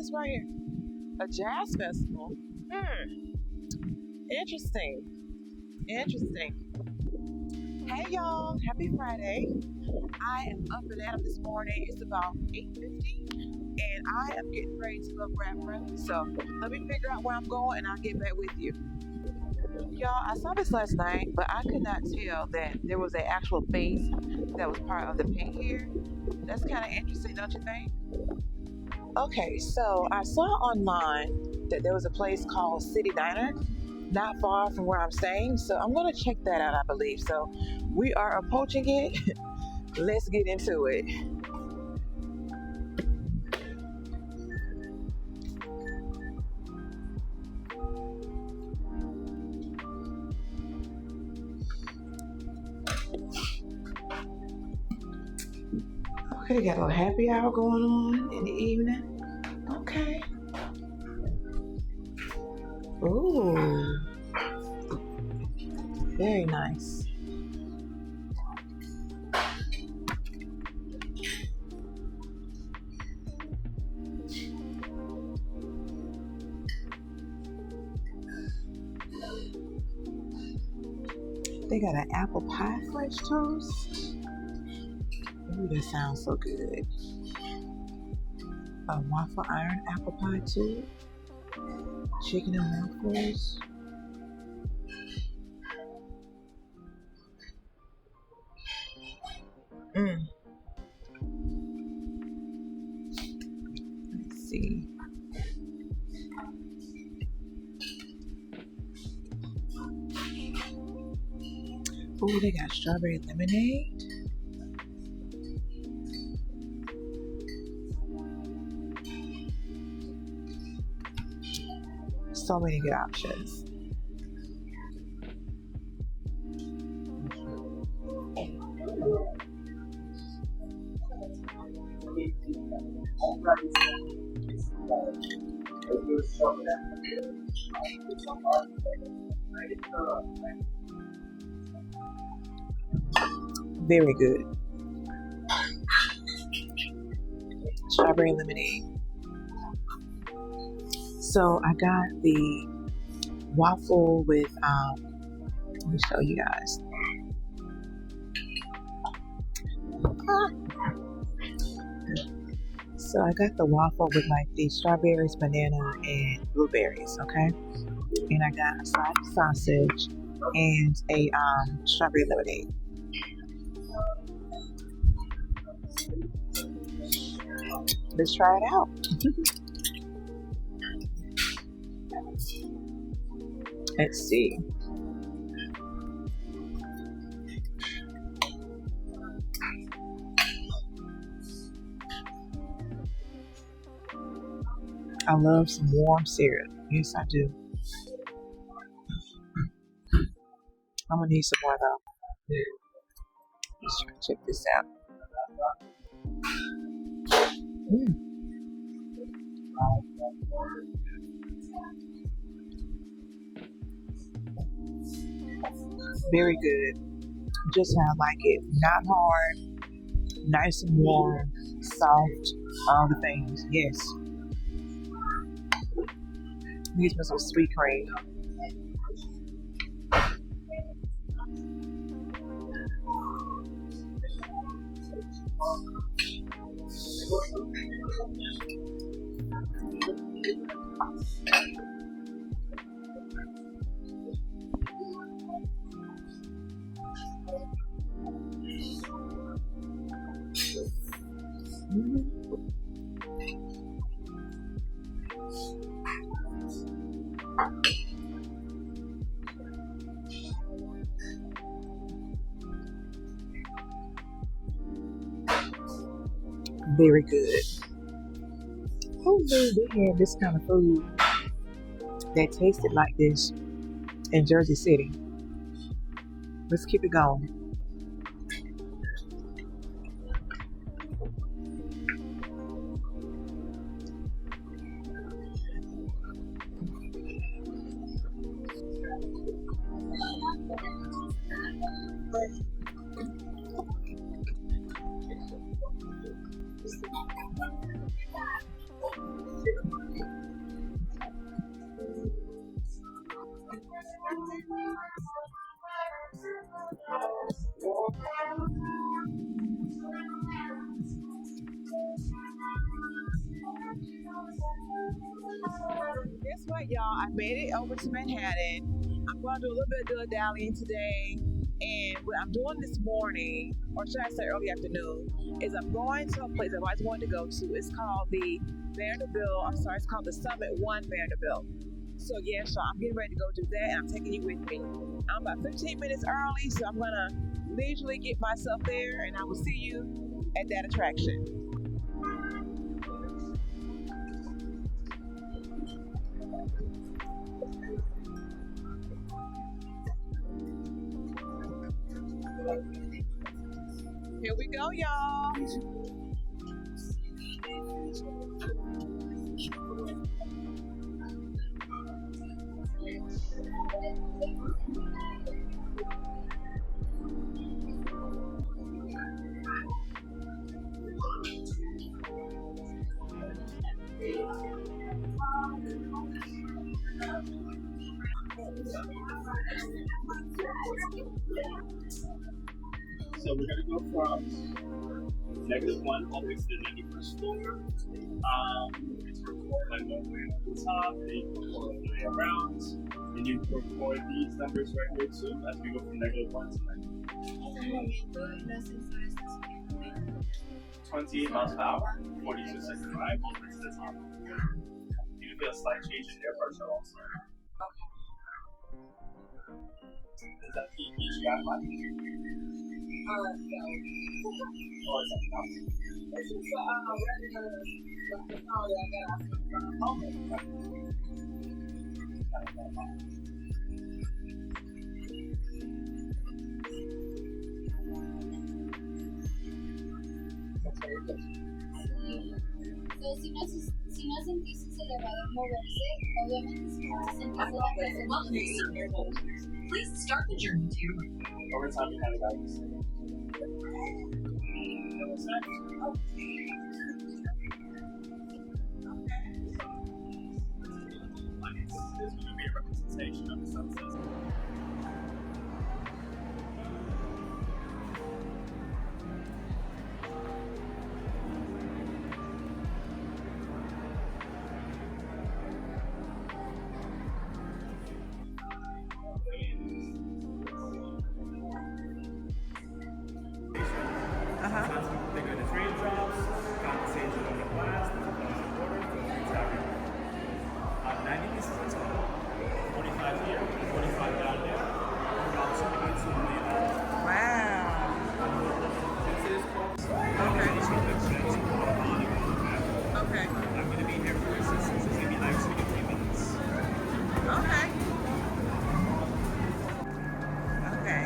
this right here? A jazz festival. Interesting. Hey y'all, happy Friday. I am up and at 'em this morning. It's about 8:50 and I am getting ready to go grab breakfast. So let me figure out where I'm going and I'll get back with you. Y'all, I saw this last night, but I could not tell that there was an actual face that was part of the paint here. That's kind of interesting, don't you think? Okay, so I saw online that there was a place called City Diner not far from where I'm staying, so I'm gonna check that out, I believe. So we are approaching it. Let's get into it. Okay, got a little happy hour going on in the evening. Okay. Ooh, very nice. They got an apple pie French toast. Ooh, that sounds so good. A waffle iron apple pie too. Chicken and waffles. Let's see. Ooh, they got strawberry lemonade. So many good options. Very good. Strawberry lemonade. So I got the waffle with let me show you guys. So I got the waffle with like the strawberries, banana, and blueberries, okay? And I got a side of sausage and a strawberry lemonade. Let's try it out. Let's see. I love some warm syrup. Yes, I do. I'm gonna need some more though. Let's try to check this out. Very good. Just how I like it. Not hard. Nice and warm. Soft. All the things. Yes. These are some sweet cream. Very good. Who knew they had this kind of food that tasted like this in Jersey City? Let's keep it going. Guess what, y'all? I made it over to Manhattan. I'm going to do a little bit of dilly-dallying today. And what I'm doing this morning, or should I say early afternoon, is I'm going to a place I've always wanted to go to. It's called the it's called the Summit One Vanderbilt. So yeah, so I'm getting ready to go do that, and I'm taking you with me. I'm about 15 minutes early, so I'm gonna leisurely get myself there, and I will see you at that attraction. Here we go, y'all. So we're going to go from -1 all the way to the 91st floor. It's record like one way up the top, then you record all the way around, and you record these numbers right here too as we go from -1 to 28 miles per hour, 42-second ride, all the way to the top. You can feel a slight change in air pressure also. Is that the each guy by? No. Or is that enough? This is regular technology I got out from Si no sentís ese elevador moverse, obviamente si no sentís la presión. Please start the journey to your room. Over time, we had a guy who said, there's going to be a representation of the sunsets. They're going to trade drops, compensation on the glass, the orders, the free tariff. 90 pieces in total, 45 here, 45 down there, about $2 million. Wow. Okay. I'm going to be here for assistance. It's going to be actually 15 minutes. Okay. Okay.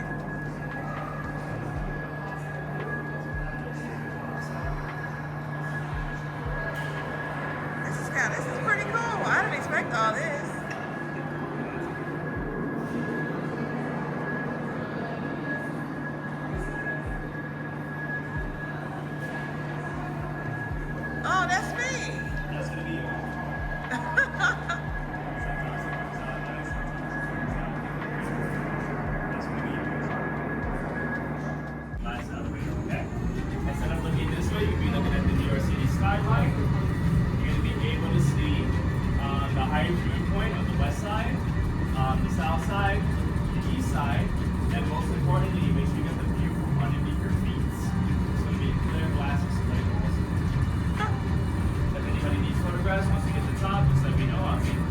This is pretty cool. I didn't expect all this. Oh, that's me. That's going to be you. Nice elevator, okay? Instead of looking this way, you'll be looking at the New York City skyline. Able to see the Hyatt viewpoint on the west side, the south side, the east side, and most importantly, make sure you get the view from underneath your feet. It's going to be clear glasses so they can also. If anybody needs photographs, once you get to the top, just let me know. I'll take them.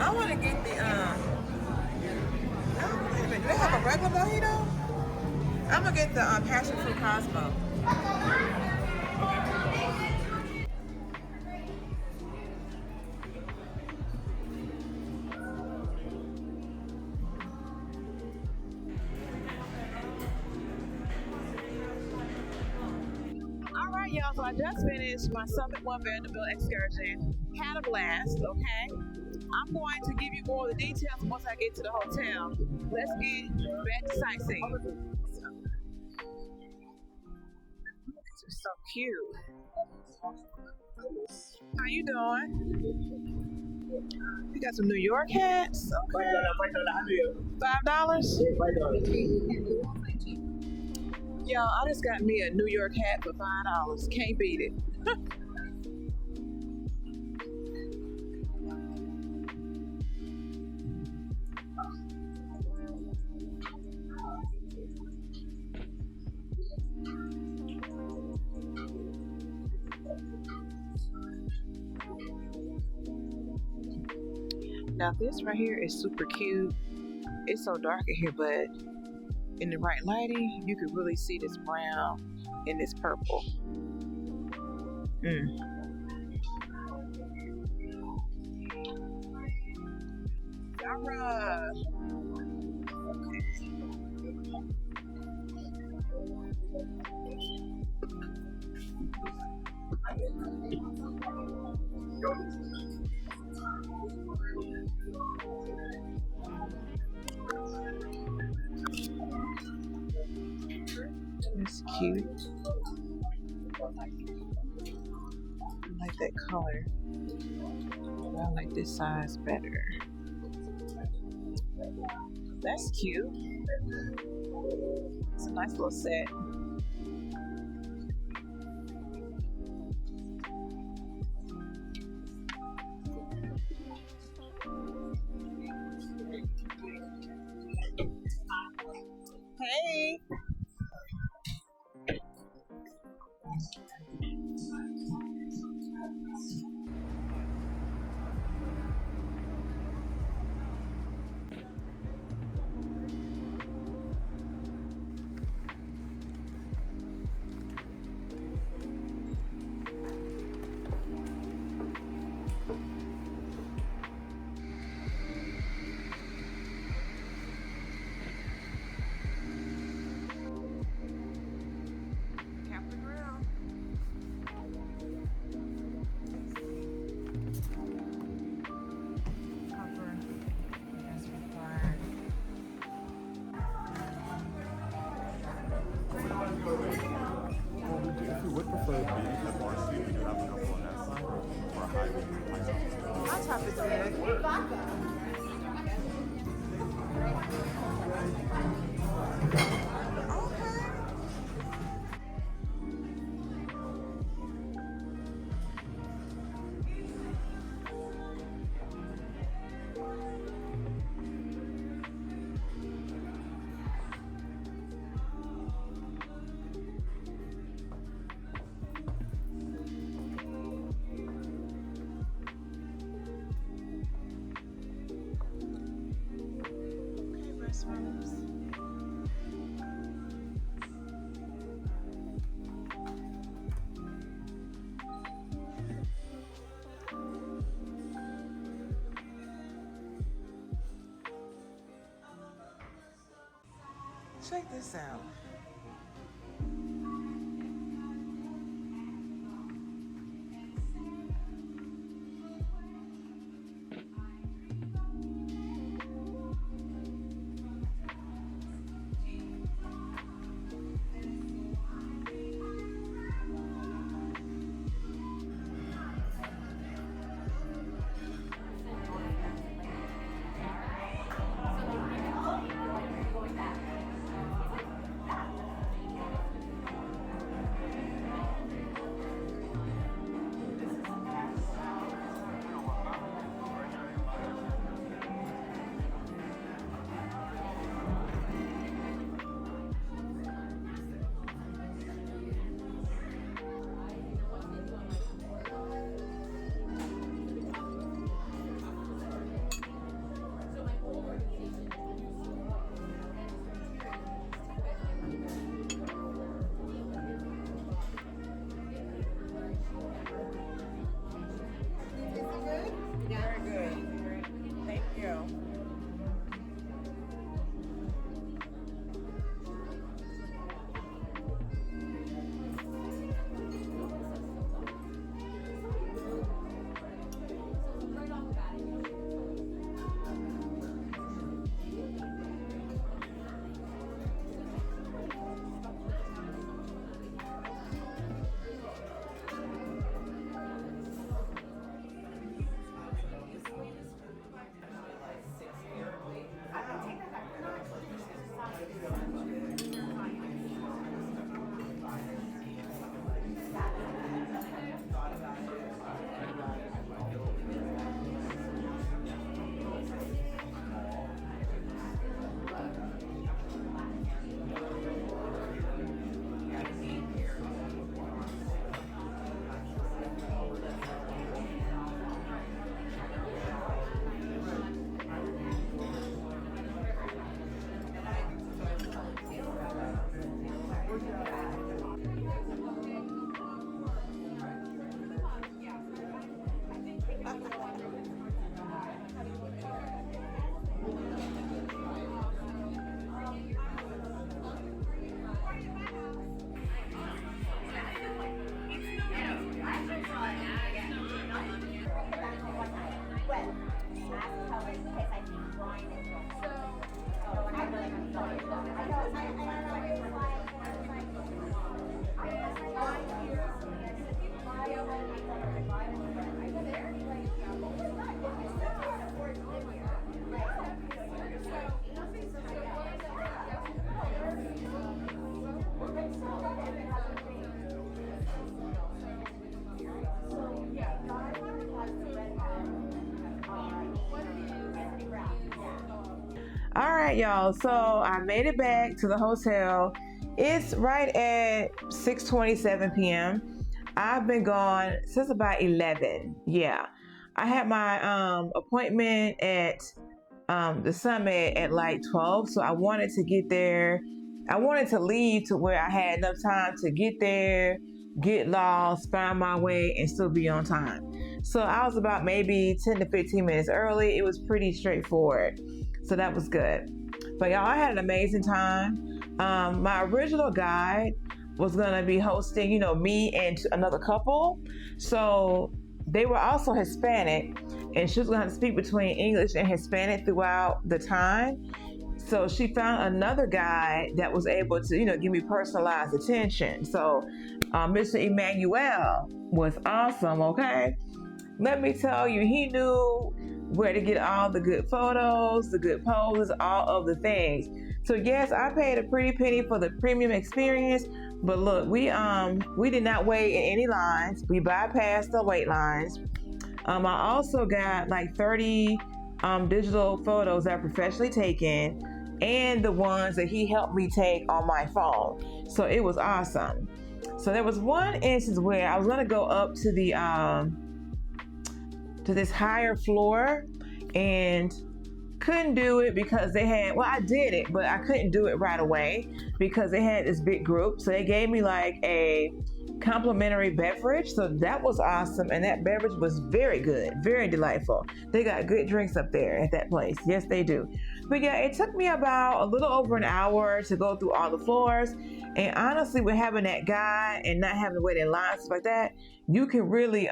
I want to get the, wait a minute, do they have a regular mojito? I'm going to get the passion fruit Cosmo. All right, y'all, so So I just finished my Summit One Vanderbilt excursion. Had a blast, okay? I'm going to give you more of the details once I get to the hotel. Let's get back to sightseeing. This is so cute. How you doing? You got some New York hats? Okay. $5? Y'all, I just got me a New York hat for $5. Can't beat it. Now this right here is super cute. It's so dark in here, but in the right lighting, you can really see this brown and this purple. Zara. It's cute. I like that color. But I like this size better. That's cute. It's a nice little set. Hey. Capital Grille. Cover as required. If you would prefer beige at varsity, we do have a couple on that side. Or high wing. Our top is good. Check this out. All right, y'all. So I made it back to the hotel. It's right at 6:27 p.m. I've been gone since about 11. Yeah. I had my appointment at the Summit at like 12. So I wanted to get there. I wanted to leave to where I had enough time to get there, get lost, find my way, and still be on time. So I was about maybe 10 to 15 minutes early. It was pretty straightforward. So that was good. But y'all, I had an amazing time. My original guide was going to be hosting, me and another couple. So they were also Hispanic, and she was going to speak between English and Hispanic throughout the time. So she found another guy that was able to, give me personalized attention. So Mr. Emmanuel was awesome, okay? Let me tell you, he knew where to get all the good photos, the good poses, all of the things. So yes, I paid a pretty penny for the premium experience, but look, we did not wait in any lines. We bypassed the wait lines. I also got like 30 digital photos that are professionally taken, and the ones that he helped me take on my phone. So it was awesome. So there was one instance where I was gonna go up to the to this higher floor and couldn't do it because they had, well, I did it, but I couldn't do it right away because they had this big group. So they gave me like a complimentary beverage. So that was awesome. And that beverage was very good, very delightful. They got good drinks up there at that place. Yes, they do. But yeah, it took me about a little over an hour to go through all the floors. And honestly, with having that guy and not having to wait in lines like that, you can really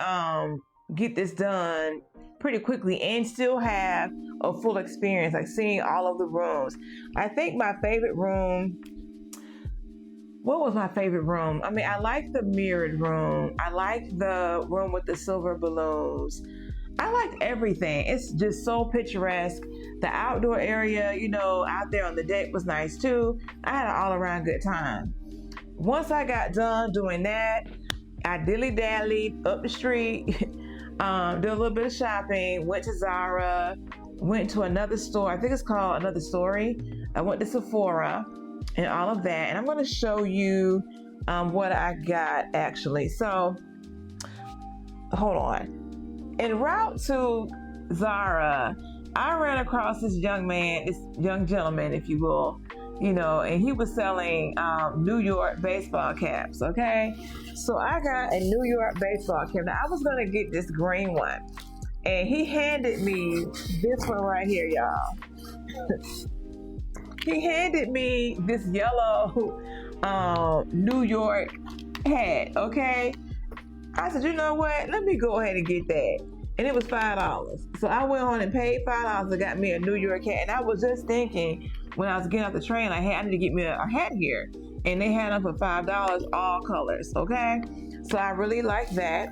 get this done pretty quickly and still have a full experience, like seeing all of the rooms. I think my favorite room, what was my favorite room? I mean, I like the mirrored room. I like the room with the silver balloons. I liked everything. It's just so picturesque. The outdoor area, out there on the deck was nice too. I had an all-around good time. Once I got done doing that, I dilly-dallied up the street, did a little bit of shopping, went to Zara, went to another store. I think it's called Another Story. I went to Sephora and all of that. And I'm going to show you what I got actually. So, hold on. En route to Zara, I ran across this young gentleman, if you will, and he was selling New York baseball caps, okay? So I got a New York baseball cap. Now, I was going to get this green one, and he handed me this one right here, y'all. He handed me this yellow New York hat, okay? I said, you know what? Let me go ahead and get that. And it was $5. So I went on and paid $5 and got me a New York hat. And I was just thinking, when I was getting off the train, I need to get me a hat here. And they had them for $5, all colors, okay? So I really like that.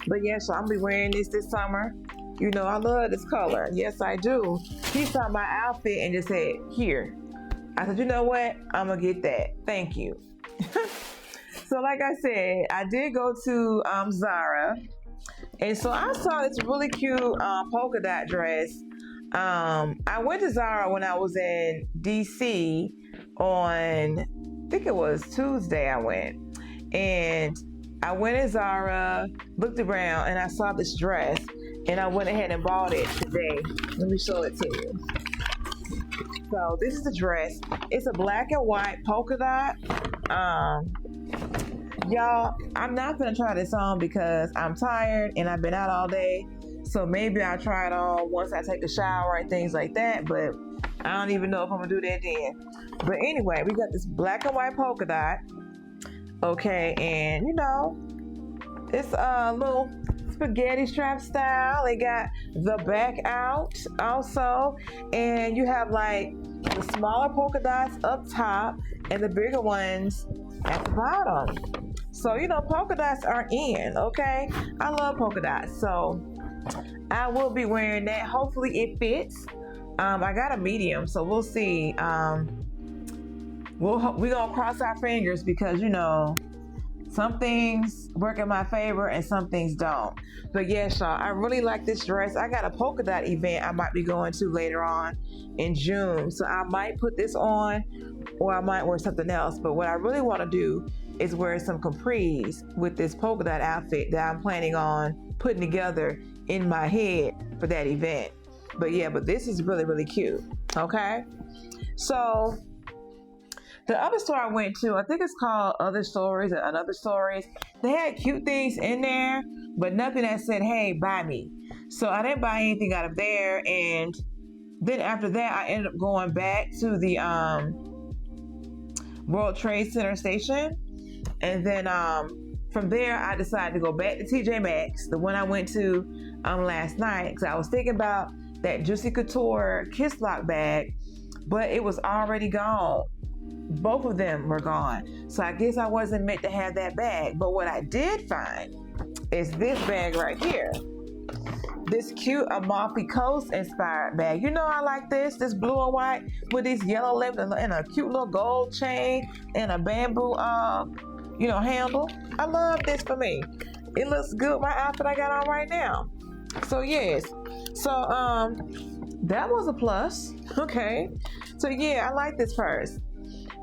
But yeah, so I'm gonna be wearing this summer. I love this color. Yes, I do. He saw my outfit and just said, here. I said, you know what? I'm gonna get that. Thank you. So like I said, I did go to Zara. And so I saw this really cute polka dot dress. I went to Zara when I was in DC on, I think it was Tuesday I went. And I went to Zara, looked around, and I saw this dress. And I went ahead and bought it today. Let me show it to you. So this is the dress. It's a black and white polka dot. Y'all, I'm not gonna try this on because I'm tired and I've been out all day. So maybe I'll try it on once I take a shower and things like that. But I don't even know if I'm gonna do that then. But anyway, we got this black and white polka dot. Okay, and it's a little spaghetti strap style. They got the back out also. And you have like the smaller polka dots up top and the bigger ones at the bottom. So, you know, polka dots are in, okay? I love polka dots. So I will be wearing that. Hopefully it fits. I got a medium, so we'll see. We're gonna cross our fingers because, you know, some things work in my favor and some things don't. But yes, y'all, I really like this dress. I got a polka dot event I might be going to later on in June. So I might put this on or I might wear something else. But what I really want to do is wear some capris with this polka dot outfit that I'm planning on putting together in my head for that event. But yeah, but this is really, really cute. Okay. So the other store I went to, I think it's called Other Stories or Another Stories. They had cute things in there, but nothing that said, hey, buy me. So I didn't buy anything out of there. And then after that, I ended up going back to the World Trade Center station. And then from there, I decided to go back to TJ Maxx, the one I went to last night. Because I was thinking about that Juicy Couture Kiss Lock bag, but it was already gone. Both of them were gone. So I guess I wasn't meant to have that bag. But what I did find is this bag right here. This cute Amalfi Coast inspired bag. You know I like this blue and white with these yellow lips and a cute little gold chain and a bamboo handle. I love this for me. It looks good with my outfit I got on right now. So yes. So that was a plus. Okay. So yeah, I like this purse.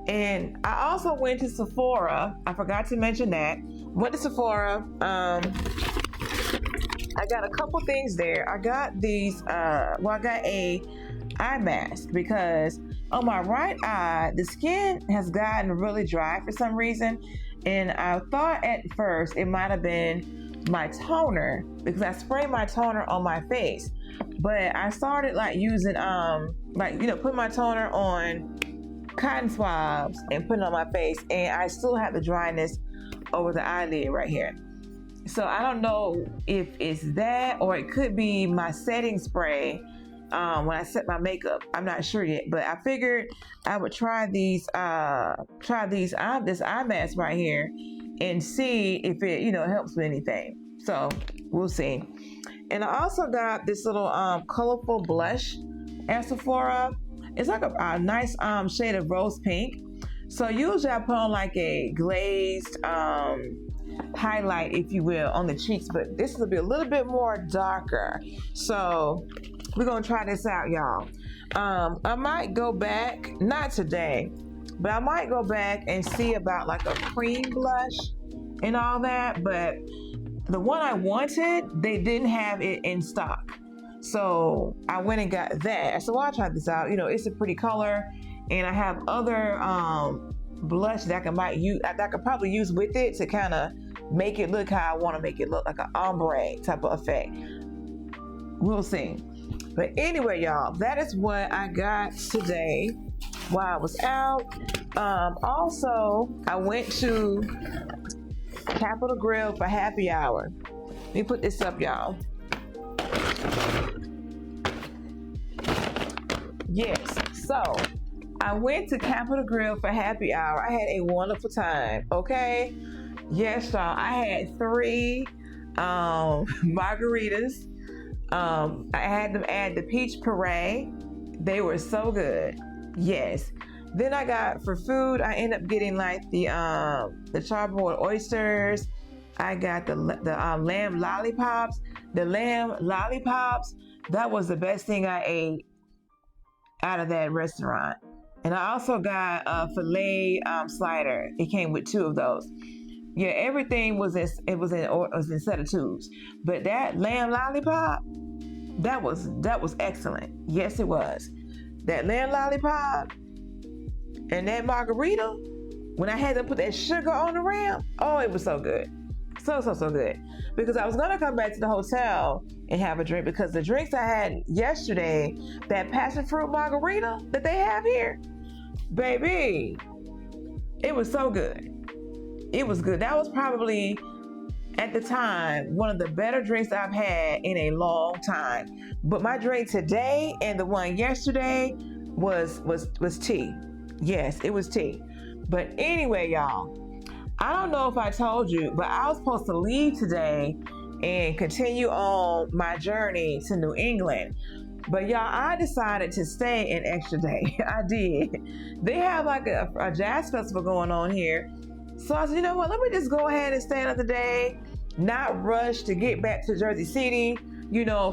And I also went to Sephora. I forgot to mention that. Went to Sephora. I got a couple things there. I got these, I got a eye mask because on my right eye, the skin has gotten really dry for some reason. And I thought at first it might have been my toner because I sprayed my toner on my face. But I started like using, putting my toner on cotton swabs and putting it on my face, and I still have the dryness over the eyelid right here. So I don't know if it's that or it could be my setting spray when I set my makeup. I'm not sure yet, but I figured I would try this eye mask right here and see if it helps with anything. So we'll see. And I also got this little colorful blush at Sephora. It's like a nice shade of rose pink. So usually I put on like a glazed highlight, if you will, on the cheeks, but this will be a little bit more darker. So we're gonna try this out, y'all. I might go back, not today, but I might go back and see about like a cream blush and all that. But the one I wanted, they didn't have it in stock. So I went and got that. So I'll try this out. It's a pretty color, and I have other blush that I could probably use with it to kind of make it look how I want to make it look, like an ombre type of effect. We'll see. But anyway, y'all, that is what I got today while I was out. Also, I went to Capital Grille for happy hour. Let me put this up, y'all. Yes, so I went to Capital Grille for happy hour. I had a wonderful time, okay? Yes, y'all, I had 3 margaritas. I had them add the peach puree. They were so good. Yes. Then I got, for food, I ended up getting like the charbroiled oysters. I got the lamb lollipops. The lamb lollipops, that was the best thing I ate out of that restaurant. And I also got a filet slider. It came with 2 of those. Yeah, everything was in set of 2s. But that lamb lollipop, that was excellent. Yes, it was. That lamb lollipop and that margarita, when I had to put that sugar on the rim, oh, it was so good. So good. Because I was going to come back to the hotel and have a drink, because the drinks I had yesterday, that passion fruit margarita that they have here, baby, it was so good. It was good. That was probably at the time, one of the better drinks I've had in a long time. But my drink today and the one yesterday was tea. Yes, it was tea. But anyway, y'all, I don't know if I told you, but I was supposed to leave today and continue on my journey to New England. But y'all, I decided to stay an extra day. I did. They have like a jazz festival going on here. So I said, you know what, let me just go ahead and stay another day, not rush to get back to Jersey City,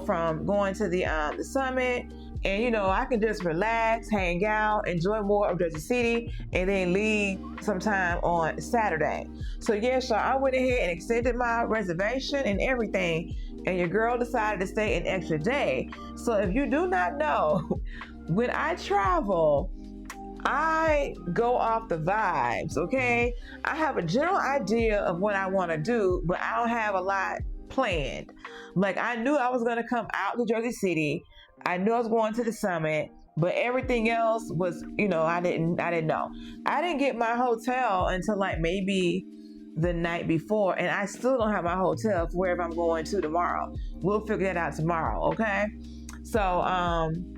from going to the Summit. And, I can just relax, hang out, enjoy more of Jersey City, and then leave sometime on Saturday. So yes, y'all, I went ahead and extended my reservation and everything, and your girl decided to stay an extra day. So if you do not know, when I travel, I go off the vibes, okay? I have a general idea of what I want to do, but I don't have a lot planned. Like, I knew I was going to come out to Jersey City. I knew I was going to the Summit, but everything else was, I didn't know. I didn't get my hotel until like maybe the night before, and I still don't have my hotel for wherever I'm going to tomorrow. We'll figure that out tomorrow, okay? So,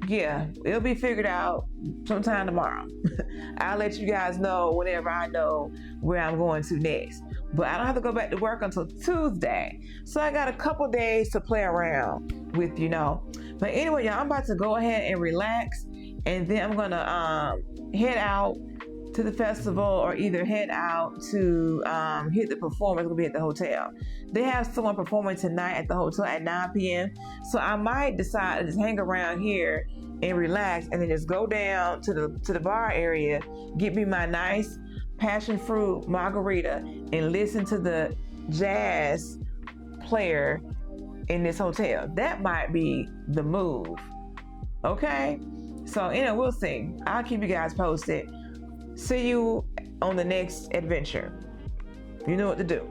yeah, it'll be figured out sometime tomorrow. I'll let you guys know whenever I know where I'm going to next. But I don't have to go back to work until Tuesday. So I got a couple days to play around with, But anyway, y'all, I'm about to go ahead and relax. And then I'm going to head out to the festival, or either head out to hit the performance. It's going to be at the hotel. They have someone performing tonight at the hotel at 9 p.m. So I might decide to just hang around here and relax, and then just go down to the bar area, get me my nice passion fruit margarita, and listen to the jazz player in this hotel. That might be the move. Okay? So, we'll see. I'll keep you guys posted. See you on the next adventure. You know what to do.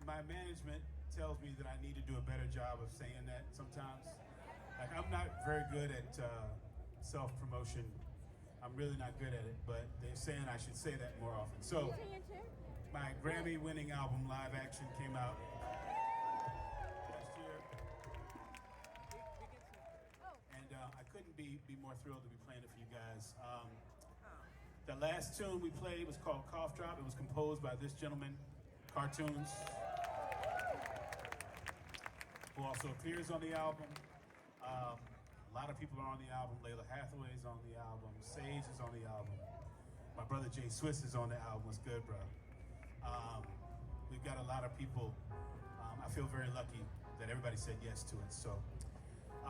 My management tells me that I need to do a better job of saying that sometimes. Like, I'm not very good at self-promotion. I'm really not good at it, but they're saying I should say that more often. So, my Grammy-winning album, Live Action, came out last year. And I couldn't be more thrilled to be playing it for you guys. The last tune we played was called Cough Drop. It was composed by this gentleman, Cartoons, who also appears on the album. A lot of people are on the album. Layla Hathaway's on the album. Sage is on the album. My brother Jay Swiss is on the album. What's good, bro? We've got a lot of people. I feel very lucky that everybody said yes to it. So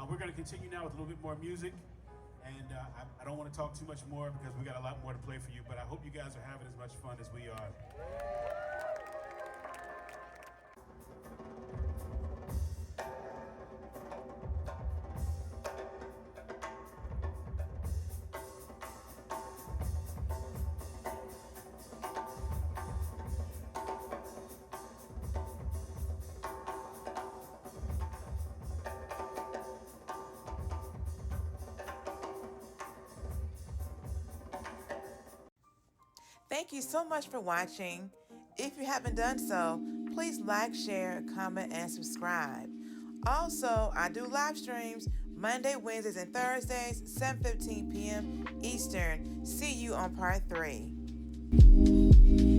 we're going to continue now with a little bit more music. And I don't want to talk too much more because we got a lot more to play for you. But I hope you guys are having as much fun as we are. Thank you so much for watching. If you haven't done so, please like, share, comment, and subscribe. Also, I do live streams Monday, Wednesdays, and Thursdays, 7:15 p.m. Eastern. See you on part 3.